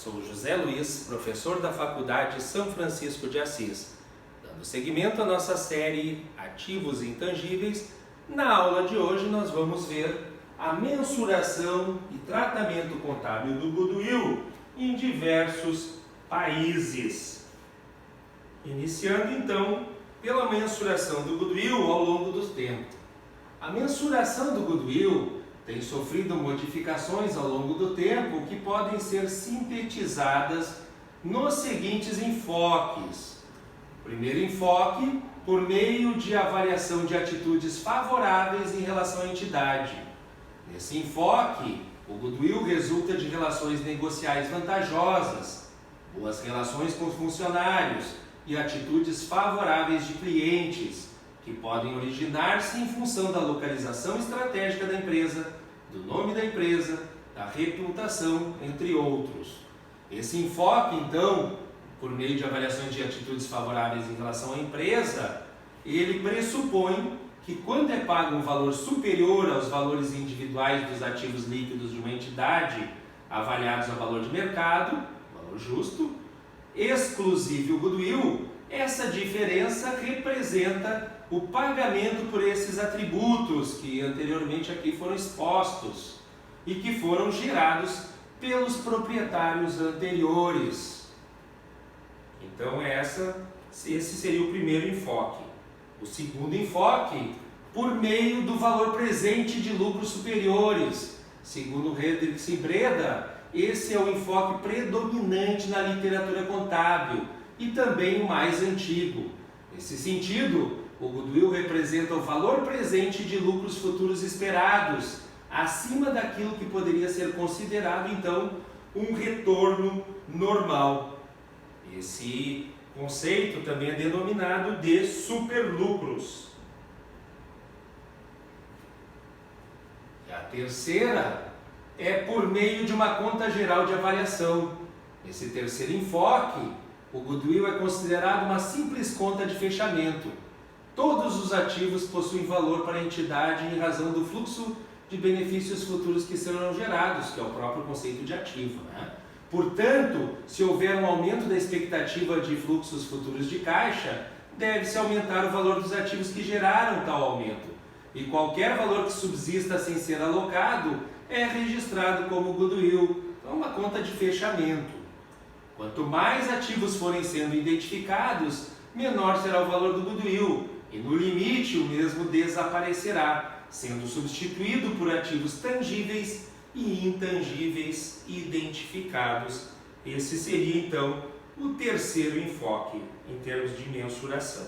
sou José Luiz, professor da Faculdade São Francisco de Assis. Dando seguimento à nossa série Ativos Intangíveis, na aula de hoje nós vamos ver a mensuração e tratamento contábil do goodwill em diversos países. Iniciando então pela mensuração do goodwill ao longo do tempo. A mensuração do goodwill tem sofrido modificações ao longo do tempo que podem ser sintetizadas nos seguintes enfoques. Primeiro enfoque, por meio de avaliação de atitudes favoráveis em relação à entidade. Nesse enfoque, o goodwill resulta de relações negociais vantajosas, boas relações com os funcionários e atitudes favoráveis de clientes, que podem originar-se em função da localização estratégica da empresa, do nome da empresa, da reputação, entre outros. Esse enfoque, então, por meio de avaliações de atitudes favoráveis em relação à empresa, ele pressupõe que quando é pago um valor superior aos valores individuais dos ativos líquidos de uma entidade, avaliados a valor de mercado, valor justo, exclusive o goodwill, essa diferença representa o pagamento por esses atributos que anteriormente aqui foram expostos e que foram gerados pelos proprietários anteriores. Então esse seria o primeiro enfoque. O segundo enfoque, por meio do valor presente de lucros superiores. Segundo Redrix e Breda, esse é o enfoque predominante na literatura contábil e também o mais antigo. Nesse sentido, o goodwill representa o valor presente de lucros futuros esperados, acima daquilo que poderia ser considerado, então, um retorno normal. Esse conceito também é denominado de superlucros. E a terceira é por meio de uma conta geral de avaliação. Nesse terceiro enfoque, o goodwill é considerado uma simples conta de fechamento. Todos os ativos possuem valor para a entidade em razão do fluxo de benefícios futuros que serão gerados, que é o próprio conceito de ativo, né? Portanto, se houver um aumento da expectativa de fluxos futuros de caixa, deve-se aumentar o valor dos ativos que geraram tal aumento. E qualquer valor que subsista sem ser alocado é registrado como goodwill, então uma conta de fechamento. Quanto mais ativos forem sendo identificados, menor será o valor do goodwill, e no limite o mesmo desaparecerá, sendo substituído por ativos tangíveis e intangíveis identificados. Esse seria então o terceiro enfoque em termos de mensuração.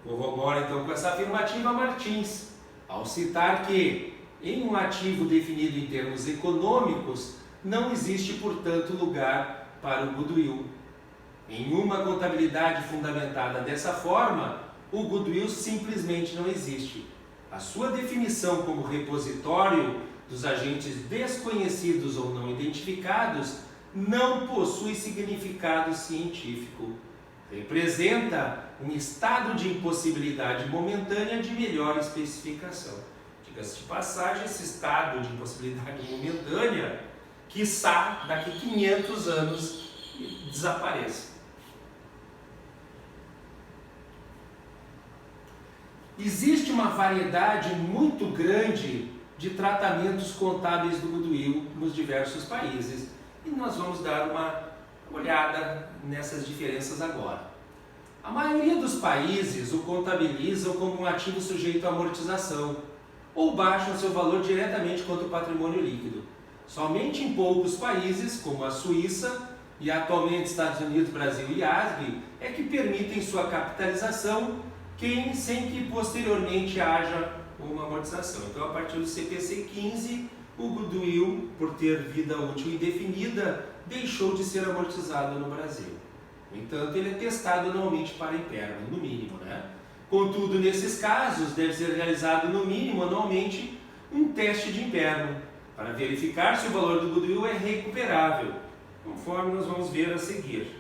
Corrobora então com essa afirmativa Martins, ao citar que, em um ativo definido em termos econômicos, não existe, portanto, lugar para o goodwill. Em uma contabilidade fundamentada dessa forma, o goodwill simplesmente não existe. A sua definição como repositório dos agentes desconhecidos ou não identificados não possui significado científico. Representa um estado de impossibilidade momentânea de melhor especificação. Diga-se de passagem, esse estado de impossibilidade momentânea, quiçá daqui 500 anos, desapareça. Existe uma variedade muito grande de tratamentos contábeis do goodwill nos diversos países e nós vamos dar uma olhada nessas diferenças agora. A maioria dos países o contabilizam como um ativo sujeito à amortização ou baixam seu valor diretamente contra o patrimônio líquido. Somente em poucos países, como a Suíça e atualmente Estados Unidos, Brasil e ASB, é que permitem sua capitalização sem que posteriormente haja uma amortização. Então, a partir do CPC 15, o goodwill, por ter vida útil indefinida, deixou de ser amortizado no Brasil. No entanto, ele é testado anualmente para impairment, no mínimo, né? Contudo, nesses casos, deve ser realizado no mínimo anualmente um teste de impairment para verificar se o valor do goodwill é recuperável, conforme nós vamos ver a seguir.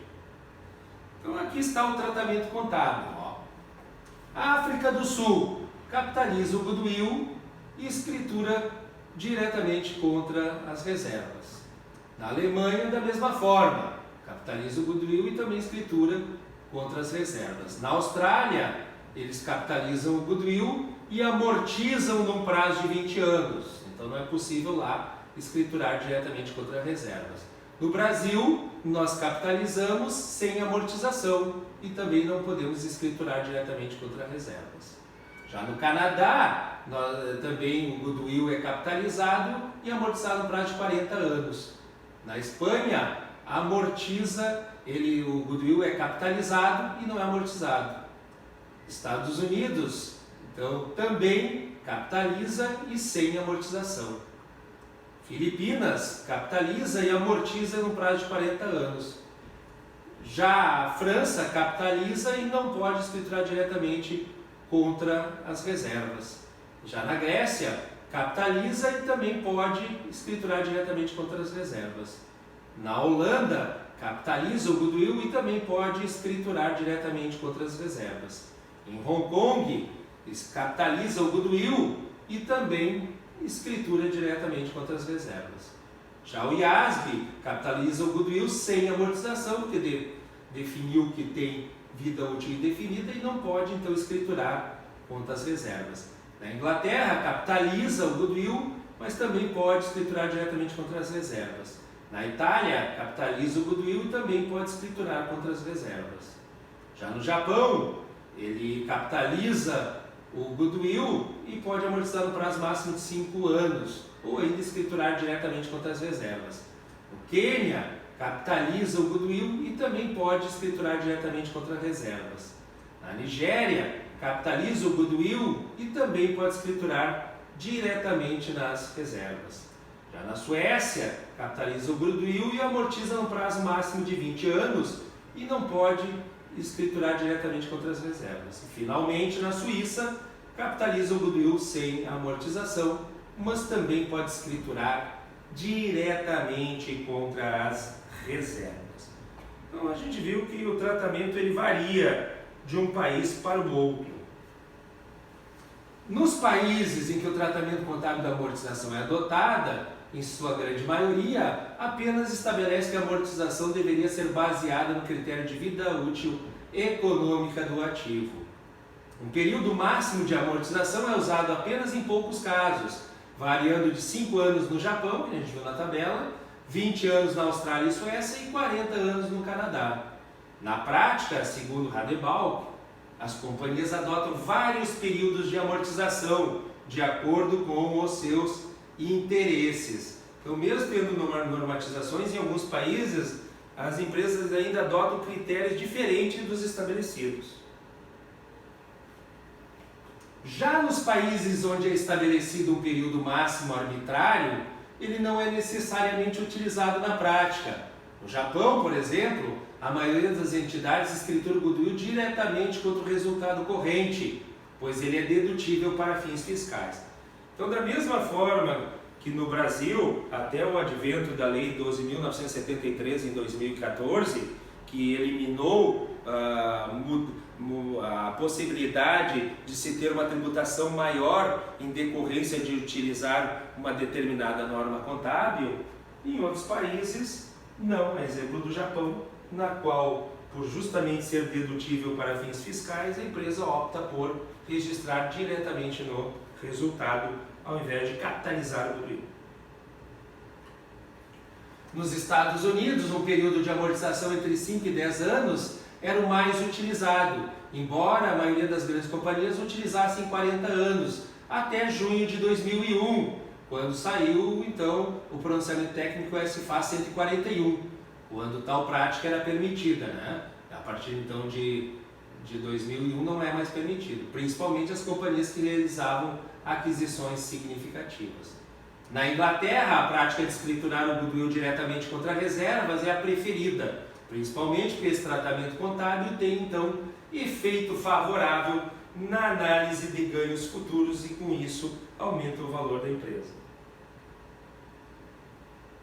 Então, aqui está o tratamento contábil. A África do Sul capitaliza o goodwill e escritura diretamente contra as reservas. Na Alemanha, da mesma forma, capitaliza o goodwill e também escritura contra as reservas. Na Austrália, eles capitalizam o goodwill e amortizam num prazo de 20 anos. Então não é possível lá escriturar diretamente contra reservas. No Brasil, nós capitalizamos sem amortização e também não podemos escriturar diretamente contra reservas. Já no Canadá, também o goodwill é capitalizado e amortizado no prazo de 40 anos. Na Espanha, o goodwill é capitalizado e não é amortizado. Estados Unidos, então, também capitaliza e sem amortização. Filipinas, capitaliza e amortiza no prazo de 40 anos. Já a França capitaliza e não pode escriturar diretamente contra as reservas. Já na Grécia, capitaliza e também pode escriturar diretamente contra as reservas. Na Holanda, capitaliza o goodwill e também pode escriturar diretamente contra as reservas. Em Hong Kong, capitaliza o goodwill e também escritura diretamente contra as reservas. Já o IASB capitaliza o goodwill sem amortização, porque definiu que tem vida útil indefinida e não pode então escriturar contra as reservas. Na Inglaterra, capitaliza o goodwill, mas também pode escriturar diretamente contra as reservas. Na Itália, capitaliza o goodwill e também pode escriturar contra as reservas. Já no Japão, ele capitaliza o goodwill e pode amortizar no prazo máximo de 5 anos, ou ainda escriturar diretamente contra as reservas. No Quênia, capitaliza o goodwill e também pode escriturar diretamente contra as reservas. Na Nigéria, capitaliza o goodwill e também pode escriturar diretamente nas reservas. Já na Suécia, capitaliza o goodwill e amortiza no prazo máximo de 20 anos e não pode escriturar diretamente contra as reservas. E, finalmente, na Suíça, capitaliza o goodwill sem amortização, mas também pode escriturar diretamente contra as reservas. Então a gente viu que o tratamento ele varia de um país para o outro. Nos países em que o tratamento contábil da amortização é adotada, em sua grande maioria, apenas estabelece que a amortização deveria ser baseada no critério de vida útil econômica do ativo. Um período máximo de amortização é usado apenas em poucos casos, variando de 5 anos no Japão, que a gente viu na tabela, 20 anos na Austrália e Suécia e 40 anos no Canadá. Na prática, segundo Radebaugh, as companhias adotam vários períodos de amortização, de acordo com os seus interesses. Então, mesmo tendo normatizações, em alguns países, as empresas ainda adotam critérios diferentes dos estabelecidos. Já nos países onde é estabelecido um período máximo arbitrário, ele não é necessariamente utilizado na prática. No Japão, por exemplo, a maioria das entidades escritura o goodwill diretamente contra o resultado corrente, pois ele é dedutível para fins fiscais. Então, da mesma forma que no Brasil, até o advento da Lei 12.973 em 2014, que eliminou a possibilidade de se ter uma tributação maior em decorrência de utilizar uma determinada norma contábil, em outros países, não. É exemplo do Japão, na qual, por justamente ser dedutível para fins fiscais, a empresa opta por registrar diretamente no resultado, ao invés de capitalizar o goodwill. Nos Estados Unidos, um período de amortização entre 5 e 10 anos era o mais utilizado, embora a maioria das grandes companhias utilizassem 40 anos, até junho de 2001, quando saiu então o pronunciamento técnico SFA 141, quando tal prática era permitida, né? A partir então de 2001 não é mais permitido, principalmente as companhias que realizavam aquisições significativas. Na Inglaterra, a prática de escriturar o goodwill diretamente contra reservas é a preferida, principalmente porque esse tratamento contábil tem, então, efeito favorável na análise de ganhos futuros e, com isso, aumenta o valor da empresa.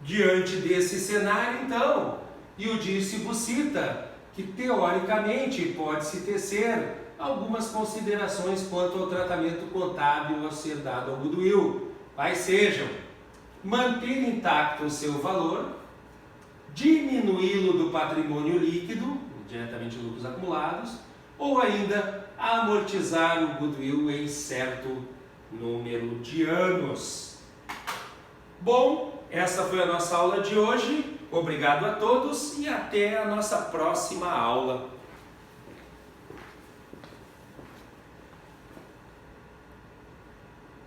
Diante desse cenário, então, Iudice cita que, teoricamente, pode-se tecer algumas considerações quanto ao tratamento contábil a ser dado ao goodwill, quais sejam: manter intacto o seu valor, diminuí-lo do patrimônio líquido, diretamente lucros acumulados, ou ainda amortizar o goodwill em certo número de anos. Bom, essa foi a nossa aula de hoje. Obrigado a todos e até a nossa próxima aula.